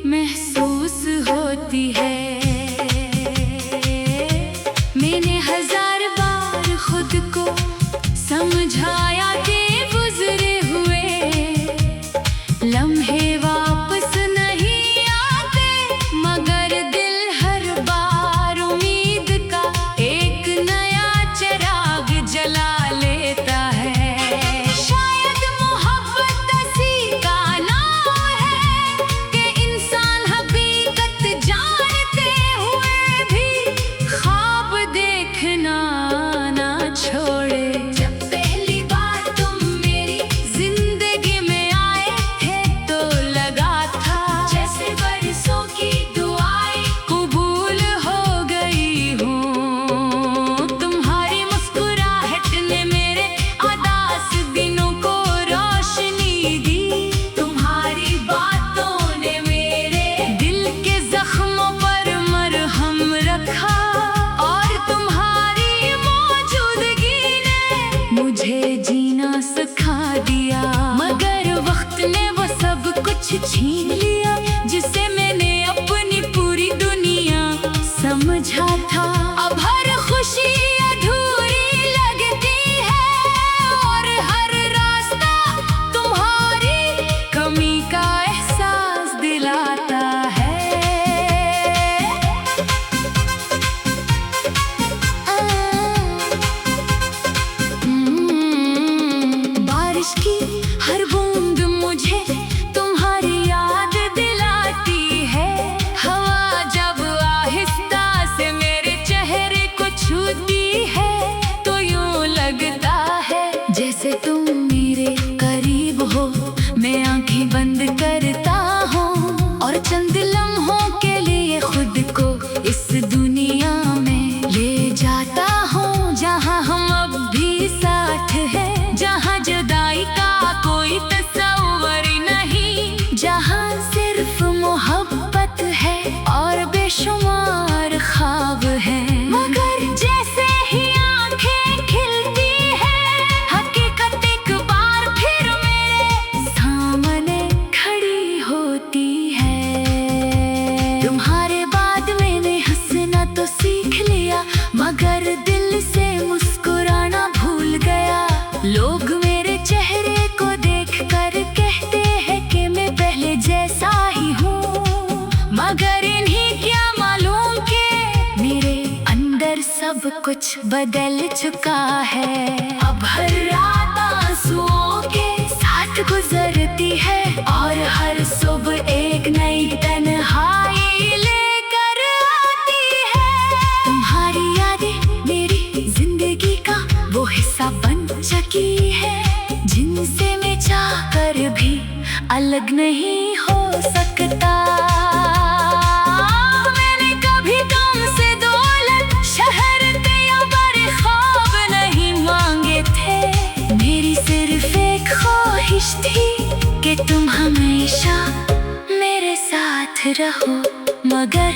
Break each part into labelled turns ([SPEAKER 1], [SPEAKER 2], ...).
[SPEAKER 1] महसूस होती है। मैंने हजार बार खुद को समझाया कि गुजरे हुए लम्हे वापस नहीं आते, मगर दिल हर बार उम्मीद का एक नया चिराग जला लेता है। शायद मोहब्बत इसी का नाम है कि इंसान हकीकत जानते हुए भी ख्वाब देखना ना छोड़े। जब पहली बार तुम मेरी जिंदगी में आए थे तो लगा था जैसे बरसों की दुआएं कबूल हो गई हूँ। तुम्हारी मुस्कुराहट ने मेरे उदास दिनों को रोशनी दी, तुम्हारी बातों ने मेरे दिल के जख्मों पर मरहम रखा, और तुम्हारी मौजूदगी ने मुझे जीना सिखा दिया। मगर वक्त ने वो सब कुछ छीन लिया जिसे मैंने अपनी पूरी दुनिया समझा था। अब हर खुशी अधूरी लगती है और हर रास्ता तुम्हारी कमी का एहसास दिलाता है। बारिश की हर बूंद मुझे तुम्हारी याद दिलाती है। हवा जब आहिस्ता से मेरे चेहरे को छूती है तो यूं लगता है जैसे तुम मेरे करीब हो। मैं आंखें बंद करता हूँ और चंद लम्हों के लिए खुद को इस दुनिया में ले जाता हूँ, जहाँ हम अब भी साथ हैं, जहाँ जुदाई का कोई तस्वर नहीं, जहाँ सिर्फ मोहब्बत है और बेशुमार ख्वाब है। मगर जैसे ही आंखें खिलती है हकीकत एक बार फिर मेरे सामने खड़ी होती है। तुम्हारे बाद मैंने हंसना तो सीख लिया मगर दिल से मुस्कुराना भूल गया। लोग मेरे चेहरे को देखकर कहते हैं कि मैं पहले जैसा ही हूँ, मगर इन्हीं क्या मालूम कि मेरे अंदर सब कुछ बदल चुका है। अब हर रात आंसुओं के साथ गुजरती है और हर सुबह एक नई तन्हाई लेकर आती है। तुम्हारी यादें मेरी जिंदगी का वो हिस्सा बन चुकी है जिनसे मैं चाहकर भी अलग नहीं हो सकता। मैंने कभी तुमसे दौलत शोहरत या बड़े ख्वाब नहीं मांगे थे, मेरी सिर्फ एक ख्वाहिश थी कि तुम हमेशा मेरे साथ रहो। मगर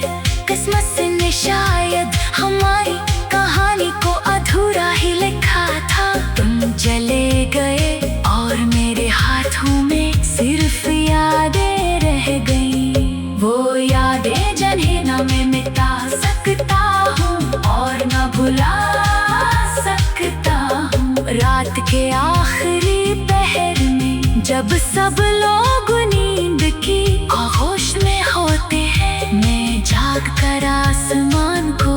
[SPEAKER 1] किस्मत ने शायद हमारी कहानी को अधूरा ही लिखा था। तुम चले गए और मेरे हाथों में सिर्फ यादें रह गईं, वो यादें जिन्हें ना मैं मिटा सकता हूँ और ना भुला सकता हूँ। रात के आखिरी पहर में जब सब लोग नींद की आगोश में होते हैं, मैं जाग कर आसमान को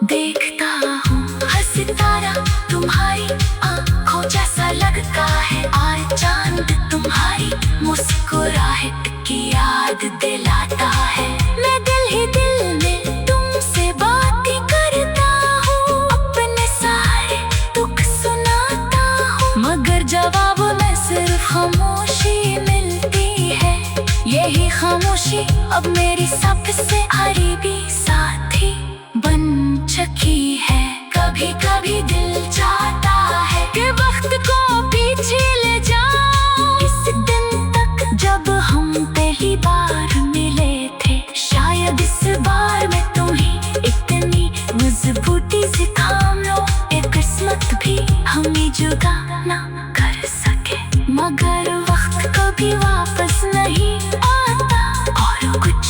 [SPEAKER 1] देखता हूँ। हर सितारा तुम्हारी आंखों जैसा लगता है, आज चांद तुम्हारी मुस्कुराहट की याद दिलाता है। मैं दिल ही दिल में तुमसे बातें करता हूँ, अपने सारे दुख सुनाता हूँ, मगर जवाब में सिर्फ खामोशी मिलती है। यही खामोशी अब मेरी सबसे करीबी साथी बन चुकी है। कभी कभी दिल चाहता है कि वक्त को पीछे ले जाऊं, इस दिन तक जब हम पहली बार मिले थे। शायद इस बार मैं तुम्हें इतनी मजबूती से थाम लो, एक किस्मत भी हमें जुदा ना कर सके। मगर वक्त कभी वापस नहीं आता और कुछ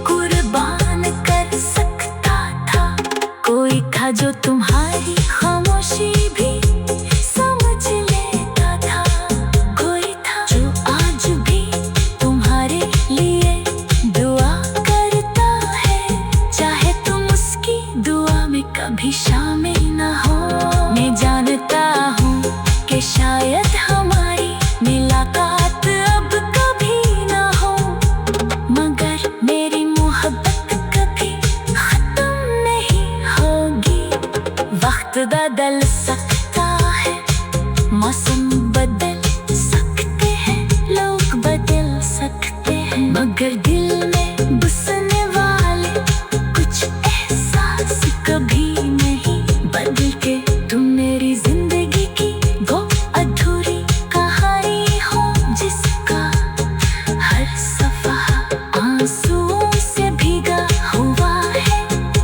[SPEAKER 1] कुर्बान कर सकता था। कोई था जो तुम्हारी खामोशी भी समझ लेता था। कोई था जो आज भी तुम्हारे लिए दुआ करता है, चाहे तुम उसकी दुआ में कभी शामिल न हो। मैं जानता हूँ कि शायद हमारी मुलाकात अब कभी न हो, मगर मेरी मोहब्बत कभी खत्म नहीं होगी। वक्त बदल सकता है, मौसम बदल सकते हैं, लोग बदल सकते हैं, मगर दिल में बसने वाले कुछ एहसास कभी नहीं बदलते। तुम मेरी जिंदगी की वो अधूरी कहानी हो, जिसका हर सफ़ा आंसुओं से भीगा हुआ है,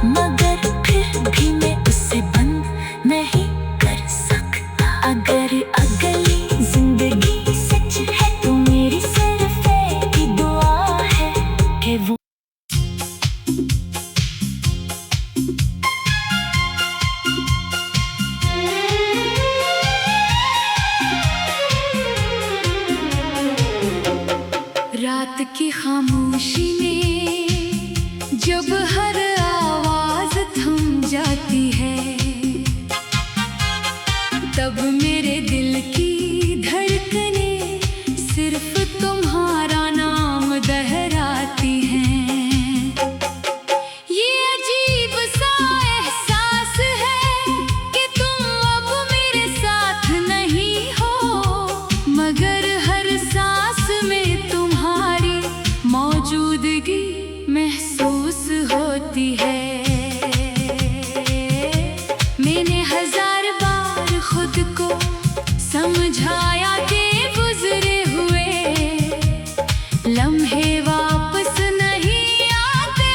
[SPEAKER 1] मगर फिर भी मैं उसे बंद नहीं कर सकता। अगर अगली जिंदगी सच है तो मेरी सिर्फ एक ही दुआ है कि वो रात की खामोशी में जब हर आवाज थम जाती है, तब मेरे दिल की धड़कनें सिर्फ तुम्हारा नाम दोहराती हैं। ये अजीब सा एहसास है कि तुम अब मेरे साथ नहीं हो, मगर हर सांस में तुम्हारी मौजूदगी महसूस होती है। मैंने हजार बार खुद को समझाया कि गुजरे हुए लम्हे वापस नहीं आते,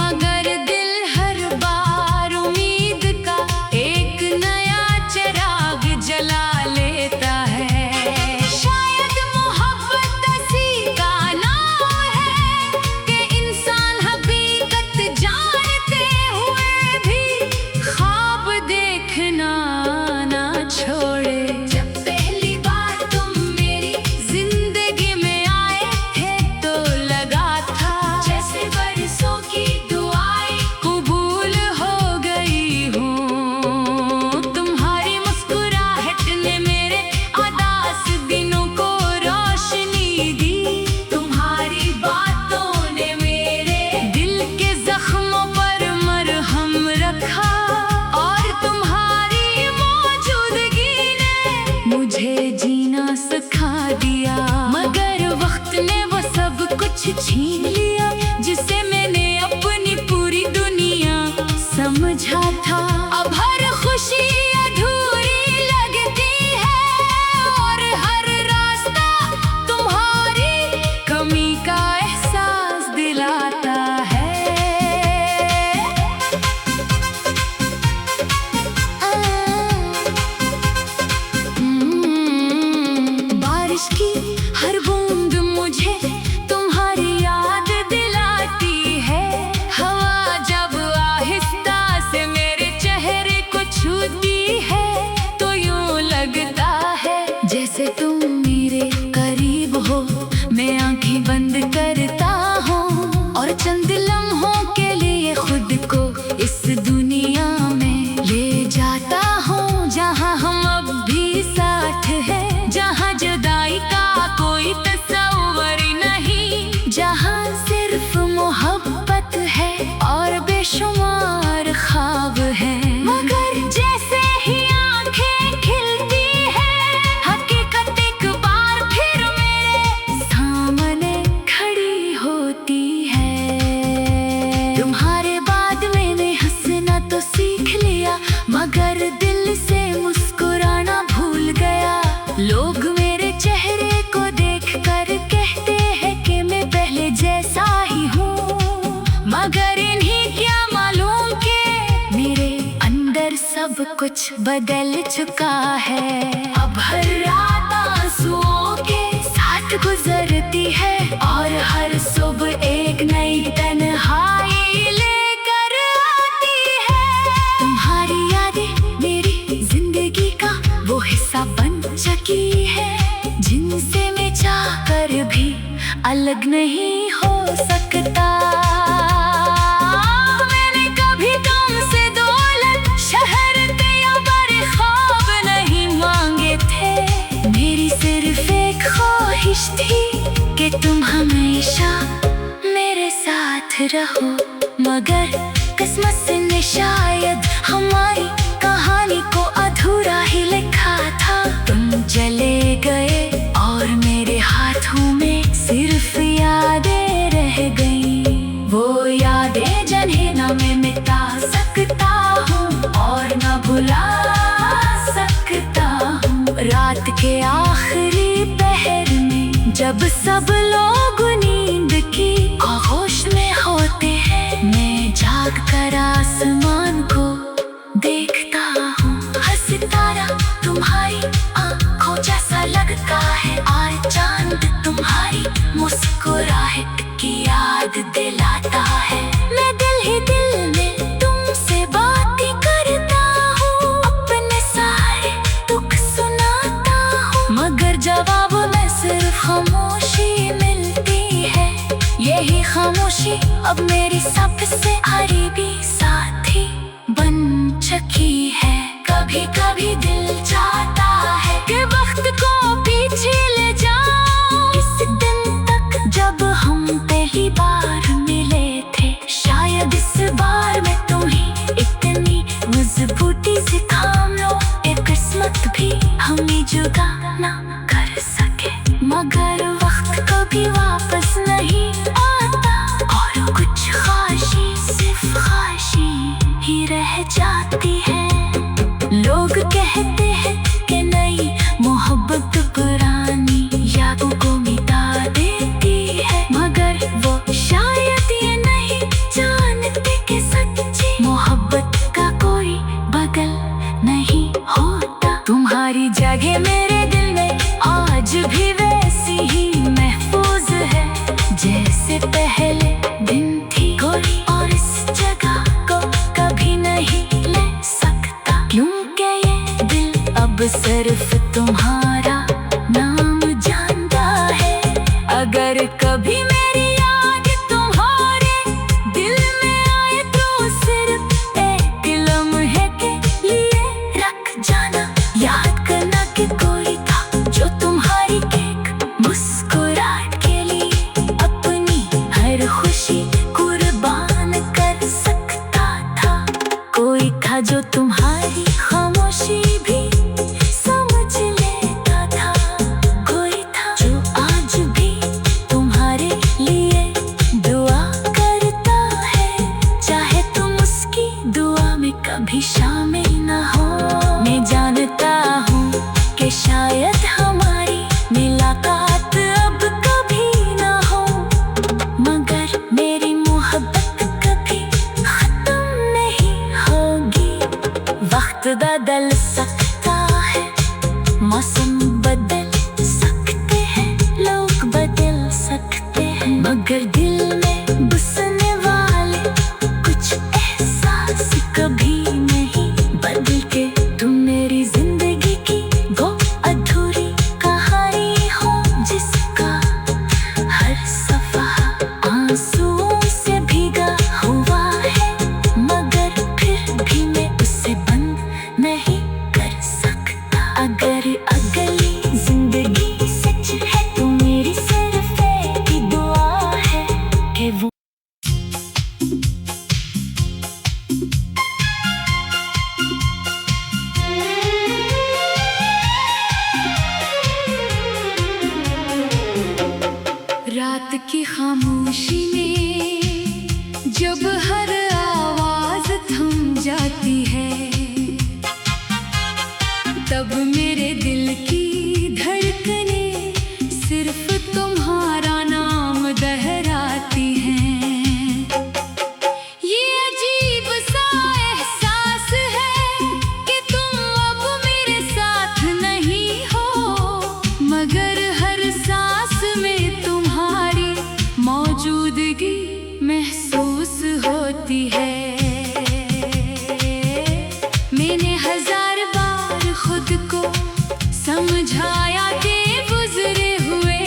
[SPEAKER 1] मगर दिल हर बार उम्मीद का एक नया चिराग जला लेता है। शायद मोहब्बत ऐसी का नाम है कि इंसान हकीकत जानते हुए भी ख्वाब देखना ना छोड़े। जब पहली बार तुम मेरी जिंदगी में आए थे तो लगा था जैसे बरसों की दुआएं कबूल हो गई हूँ। तुम्हारी मुस्कुराहट ने मेरे उदास दिनों को रोशनी दी, तुम्हारी बातों ने मेरे दिल के जख्मों पर मरहम रखा, और तुम्हारी मौजूदगी ने मुझे जीना सिखा दिया। मगर वक्त ने वो सब कुछ छीन लिया जिसे मैंने अपनी पूरी दुनिया समझा था। अब हर खुशी अधूरी लगती है और हर रास्ता तुम्हारी कमी का एहसास दिलाता है। बारिश की हर बूंद मुझे तुम्हारी याद दिलाती है। हवा जब आहिस्ता से मेरे चेहरे को छूती है तो यूं लगता है जैसे तुम मेरे करीब हो। मैं आंखें बंद करता हूँ और चंद लम्हों के लिए खुद को इस दुनिया में ले जाता हूँ, जहाँ हम अब भी साथ हैं, जहाँ जुदाई का कोई तस्वर नहीं, जहाँ सिर्फ मोहब्बत है और बेशुमार ख्वाब है। मगर जैसे ही आंखें खिलती है, हकीकत एक बार फिर मेरे सामने खड़ी होती है। तुम्हारे बाद मैंने हंसना तो सीख लिया, मगर दिल से मुस्कुराना भूल गया। लोग मेरे चेहरे को देखकर कहते हैं कि मैं पहले जैसा ही हूँ, मगर इन्हें क्या मालूम कि मेरे अंदर सब कुछ बदल चुका है। अब हर रात आंसुओं के साथ गुजरती है और हर सुबह एक नई तन अलग नहीं हो सकता। मैंने कभी तुमसे दौलत, शहरत या बड़े ख्वाब नहीं मांगे थे। मेरी सिर्फ एक ख्वाहिश थी कि तुम हमेशा मेरे साथ रहो। मगर किस्मत ने शायद हमारी कहानी को अधूरा ही लिखा था। तुम चले गए और मेरे हाथों में सिर्फ यादें रह गईं। वो यादें जिन्हें ना मैं मिटा सकता हूँ और ना भुला सकता हूँ। रात के आखिरी पहर में जब सब लोग नींद की आगोश में होते हैं, मैं जाग कर आसमान को देखता हूँ। हर सितारा तुम्हारी आँखों जैसा लगता है। आज चांद तुम्हारी मुस्कुराहट की याद दिलाता है। मैं दिल ही दिल में तुमसे बातें करता हूँ, अपने सारे दुख सुनाता हूँ। मगर जवाब में सिर्फ खामोशी मिलती है। यही खामोशी अब मेरी सबसे करीबी साथी बन चुकी है। कभी कभी दिल चाहता है कि वक्त को पीछे ले जाऊं, इस दिन तक जब हम पहली बार मिले थे। शायद इस बार मैं तुम्हें इतनी मजबूती से थाम लो, एक किस्मत भी हमें जुदा ना कर सके। मगर वक्त कभी वापस नहीं आता और कुछ ख्वाहिशें सिर्फ ख्वाहिशें ही रह जाती है। लोग कहते हैं कि नई मोहब्बत पुरानी यादों को मिटा देती है, मगर वो शायद ये नहीं जानते कि सच्ची मोहब्बत का कोई बदल नहीं होता। तुम्हारी जगह मेरे दिल में आज भी वैसी ही महफूज है जैसे पहले दिन थी कोई और इस जगह को कभी नहीं ले सकता, क्योंकि ये दिल अब सिर्फ तुम्हारा नाम जानता है। अगर कभी मेरी याद तुम्हारे दिल में आए तो सिर्फ एक लम्हे के लिए रख जाना। याद करना कि कोई था जो तुम्हारी एक मुस्कुराहट के लिए अपनी हर खुशी कुर्बान कर सकता था। कोई था जो तुम्हारी खामोशी भी समझ लेता था। कोई था जो आज भी तुम्हारे लिए दुआ करता है, चाहे तुम उसकी दुआ में कभी शामिल न हो। मैं जानता हूँ कि शायद हमारी मुलाकात अब कभी न हो, मगर मेरी मोहब्बत कभी खत्म नहीं होगी। वक्त बदल सकता है, मौसम बदल सकते हैं, लोग बदल सकते हैं, मगर दिल में बसने वाले कुछ एहसास कभी नहीं बदलते। तुम मेरी जिंदगी की वो अधूरी कहानी हो जिसका हर सफा आंसुओं से भीगा हुआ है, मगर फिर भी मैं उसे बंद नहीं कर सकता। अगर अगली जिंदगी सच है तो मेरी सिर्फ एक ही दुआ है कि वो रात की खामोशी में जब हर आवाज थम जाती है, तब मेरे दिल की धड़कनें सिर्फ तुम्हारा नाम दोहराती हैं। ये अजीब सा एहसास है कि तुम अब मेरे साथ नहीं हो, मगर हर सांस में तुम्हारी मौजूदगी महसूस होती है। मैंने हजार बार खुद को समझाया कि गुजरे हुए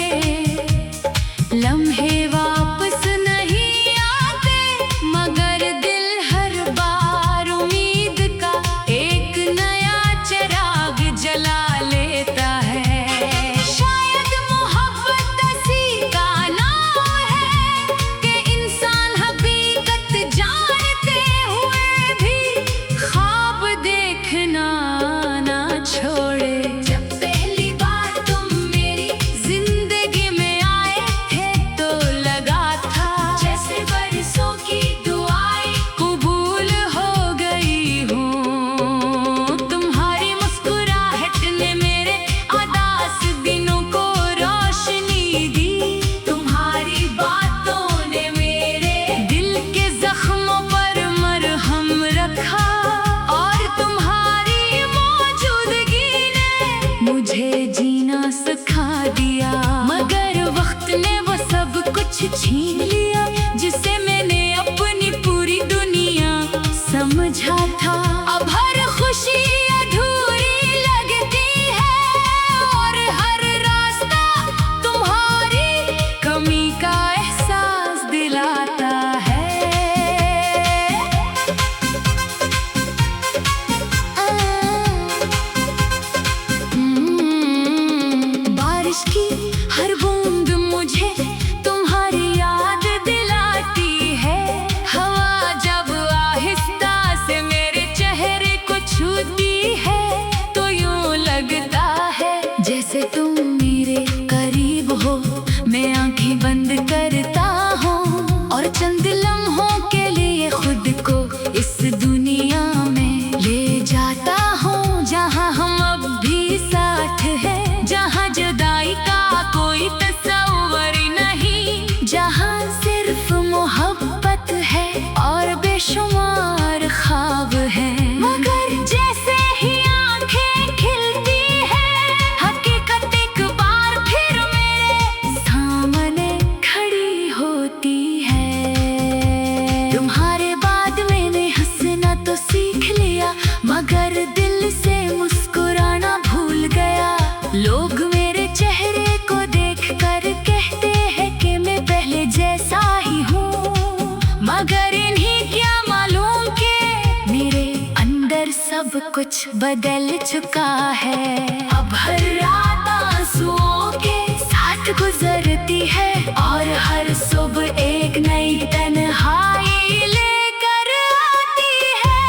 [SPEAKER 1] तुम्हारे बाद मैंने हंसना तो सीख लिया, मगर दिल से मुस्कुराना भूल गया। लोग मेरे चेहरे को देखकर कहते हैं कि मैं पहले जैसा ही हूँ, मगर इन्हें क्या मालूम कि मेरे अंदर सब कुछ बदल चुका है। अब हर रात आंसुओं के साथ गुजरती है और हर सुबह एक नई तन्हाई लेकर आती है।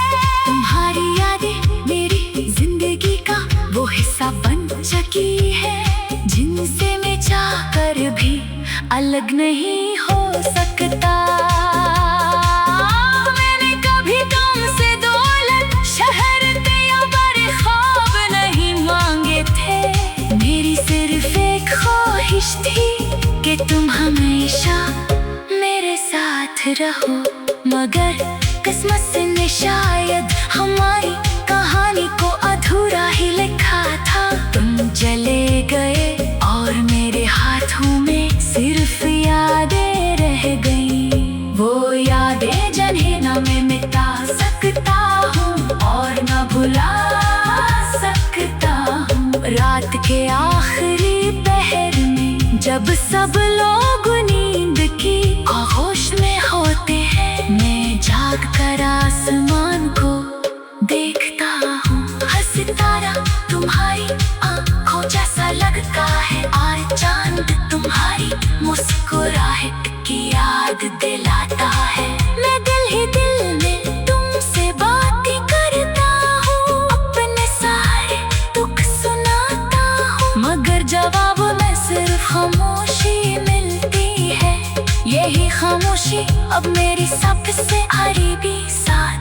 [SPEAKER 1] तुम्हारी यादें मेरी जिंदगी का वो हिस्सा बन चुकी है, जिनसे मैं चाहकर भी अलग नहीं हो सकता। मैंने कभी तुमसे दौलत, शहरत या बड़े ख्वाब नहीं मांगे थे। मेरी सिर्फ एक ख्वाहिश थी कि तुम हमेशा मेरे साथ रहो, मगर किस्मत ने शायद हमारी कहानी को अधूरा ही लिखा था। तुम चले गए और मेरे हाथों में सिर्फ यादें रह गईं, वो यादें जिन्हें न मैं मिटा सकता हूँ और न भुला सकता हूँ। रात के आखिरी पहर में जब सब लोग नींद की आगोश में होते हैं, मैं जाग कर आसमान को देखता हूँ। हर सितारा तुम्हारी आंखों जैसा लगता है, आज चांद तुम्हारी मुस्कुराहट की याद दिलाता है। मैं दिल ही दिल में तुमसे बातें करता हूँ, अपने सारे दुख सुनाता हूँ, मगर जवाब में सिर्फ खामोशी मिलती है। यही खामोशी अब मेरी सबसे करीबी साथ